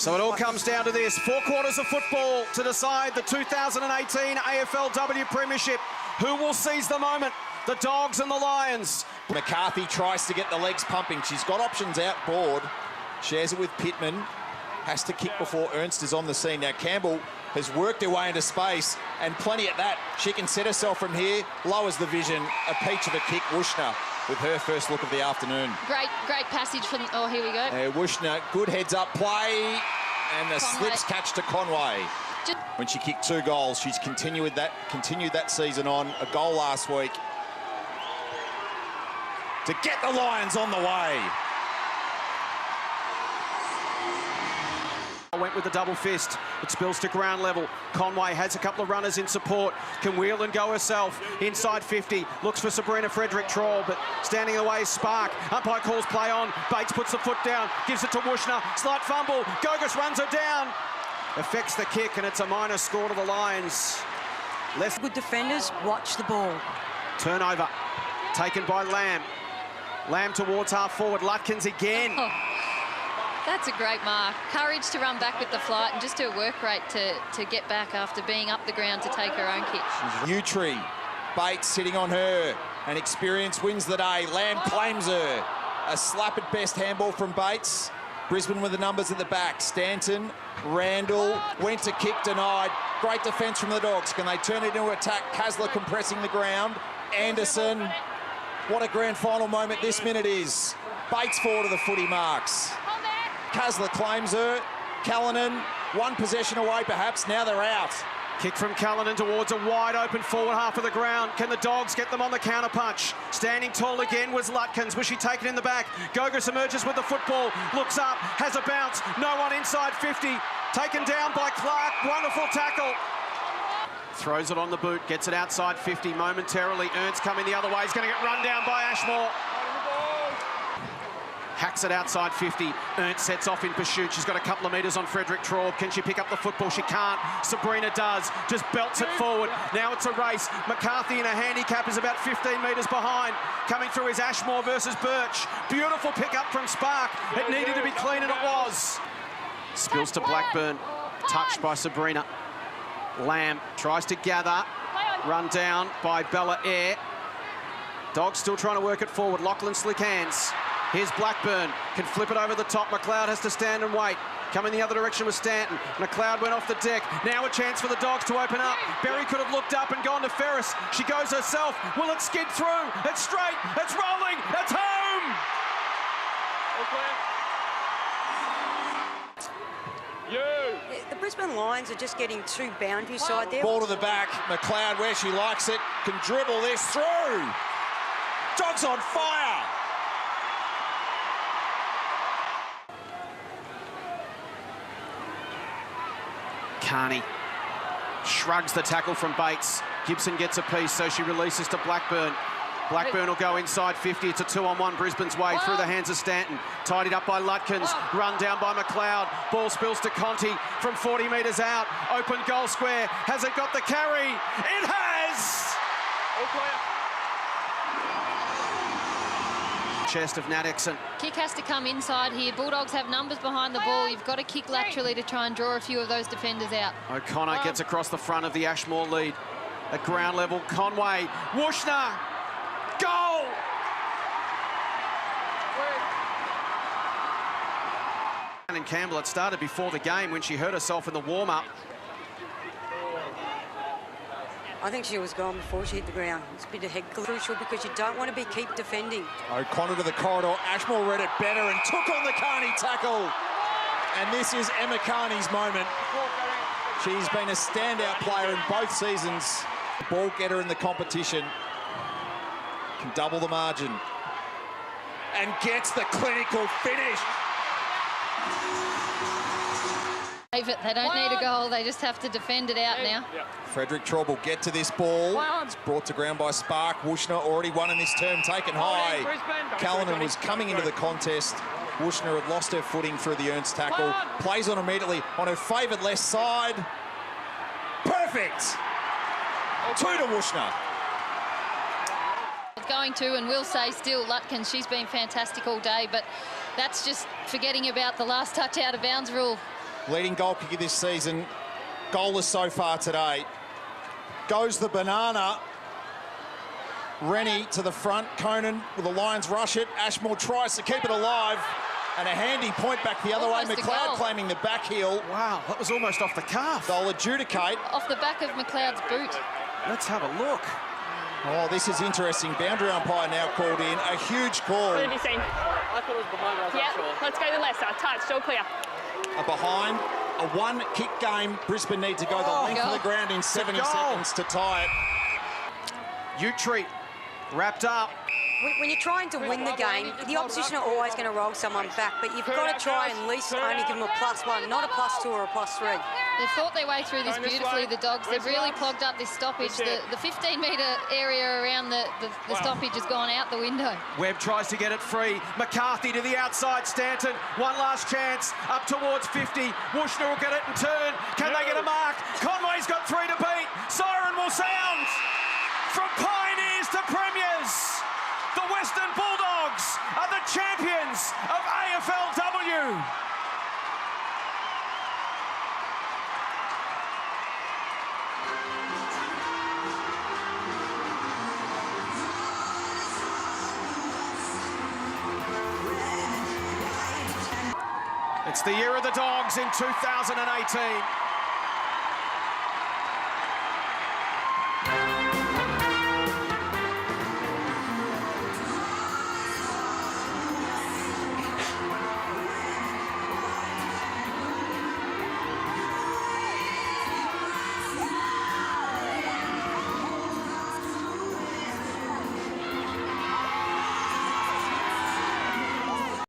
So it all comes down to this. 4 quarters of football to decide the 2018 AFLW Premiership. Who will seize the moment? The Dogs and the Lions. McCarthy tries to get the legs pumping. She's got options outboard. Shares it with Pittman. Has to kick before Ernst is on the scene. Now Campbell has worked her way into space, and plenty at that. She can set herself from here, lowers the vision. A peach of a kick. Wushner with her first look of the afternoon. Great passage from, oh, here we go. Wushner, good heads-up play, and the slips catch to Conway. When she kicked 2 goals, she's continued that season on. A goal last week to get the Lions on the way. Went with the double fist. It spills to ground level. Conway has a couple of runners in support. Can wheel and go herself. Inside 50. Looks for Sabrina Frederick-Troll, but standing away is Spark. Umpire calls play on. Bates puts the foot down. Gives it to Wushner. Slight fumble. Gogus runs her down. Affects the kick, and it's a minor score to the Lions. Good defenders, watch the ball. Turnover. Taken by Lamb. Lamb towards half forward. Lutkins again. Oh. That's a great mark. Courage to run back with the flight and just her work rate to get back after being up the ground to take her own kick. Newtree, Bates sitting on her, and experience wins the day. Lamb claims her. A slap at best handball from Bates. Brisbane with the numbers at the back. Stanton, Randall, went to kick, denied. Great defence from the Dogs. Can they turn it into attack? Kasler compressing the ground. Anderson, what a grand final moment this minute is. Bates forward to the footy marks. Kasler claims her. Callanan, 1 possession away perhaps, now they're out. Kick from Callanan towards a wide open forward half of the ground. Can the Dogs get them on the counter punch? Standing tall again was Lutkins. Was she taken in the back? Gogus emerges with the football, looks up, has a bounce. No one inside 50. Taken down by Clark. Wonderful tackle. Throws it on the boot, gets it outside 50 momentarily. Ernst coming the other way. He's going to get run down by Ashmore. Hacks it outside 50. Ernst sets off in pursuit. She's got a couple of metres on Frederick-Troll. Can she pick up the football? She can't. Sabrina does. Just belts it forward. Now it's a race. McCarthy in a handicap is about 15 metres behind. Coming through is Ashmore versus Birch. Beautiful pick up from Spark. It needed to be clean, and it was. Spills to Blackburn. Touched by Sabrina. Lamb tries to gather. Run down by Bella Eyre. Dogs still trying to work it forward. Lachlan slick hands. Here's Blackburn, can flip it over the top. McLeod has to stand and wait. Coming the other direction with Stanton. McLeod went off the deck. Now a chance for the Dogs to open up. Berry could have looked up and gone to Ferris. She goes herself. Will it skid through? It's straight. It's rolling. It's home. The Brisbane Lions are just getting too boundary side there. Ball to the back. McLeod, where she likes it, can dribble this through. Dogs on fire. Carney shrugs the tackle from Bates. Gibson gets a piece, so she releases to Blackburn. Blackburn will go inside 50. It's a 2-on-1 Brisbane's way through the hands of Stanton. Tidied up by Lutkins. Run down by McLeod. Ball spills to Conti from 40 metres out. Open goal square. Has it got the carry? It has! Chest of Nat Exon. Kick has to come inside here. Bulldogs have numbers behind the ball. You've got to kick laterally to try and draw a few of those defenders out. O'Connor gets across the front of the Ashmore lead. At ground level, Conway. Wushner. Goal! And Campbell, it started before the game when she hurt herself in the warm-up. I think she was gone before she hit the ground. It's a bit of head crucial because you don't want to keep defending. O'Connor to the corridor. Ashmore read it better and took on the Carney tackle. And this is Emma Carney's moment. She's been a standout player in both seasons. Ball getter in the competition. Can double the margin. And gets the clinical finish. They don't need a goal, they just have to defend it out now. Frederick-Troll will get to this ball. It's brought to ground by Spark. Wushner already won in this term, taken high. Callanan was coming into the contest. Wushner had lost her footing through the Ernst tackle. Plays on immediately on her favoured left side. Perfect! 2 to Wushner. Going to, and we'll say still, Lutkins, she's been fantastic all day, but that's just forgetting about the last touch out of bounds rule. Leading goal kicker this season. Goalless so far today. Goes the banana. Rennie to the front. Conan with the Lions rush it. Ashmore tries to keep it alive. And a handy point back the other Almost way. a McLeod goal. claiming the back heel. Wow, that was almost off the calf. They'll adjudicate. Off the back of McLeod's boot. Let's have a look. Oh, this is interesting. Boundary umpire now called in. A huge call. What have you seen? I thought it was behind, I was not sure. Let's go to Leicester. Touch, all clear. A behind. A one-kick game. Brisbane need to go the length of the ground in 70 seconds to tie it. Utrecht wrapped up. When you're trying to win the game, the opposition are always going to roll someone back, but you've got to try and at least only give them a +1, not a +2 or a +3. They've fought their way through this beautifully, the Dogs. They've really clogged up this stoppage. The 15-metre area around the stoppage has gone out the window. Webb tries to get it free. McCarthy to the outside. Stanton, one last chance. Up towards 50. Wushner will get it and turn. Can they get a mark? Conway's got 3 to beat. Siren will sound. From pioneers to premiers, the Western Bulldogs are the champions of AFLW. It's the year of the Dogs in 2018.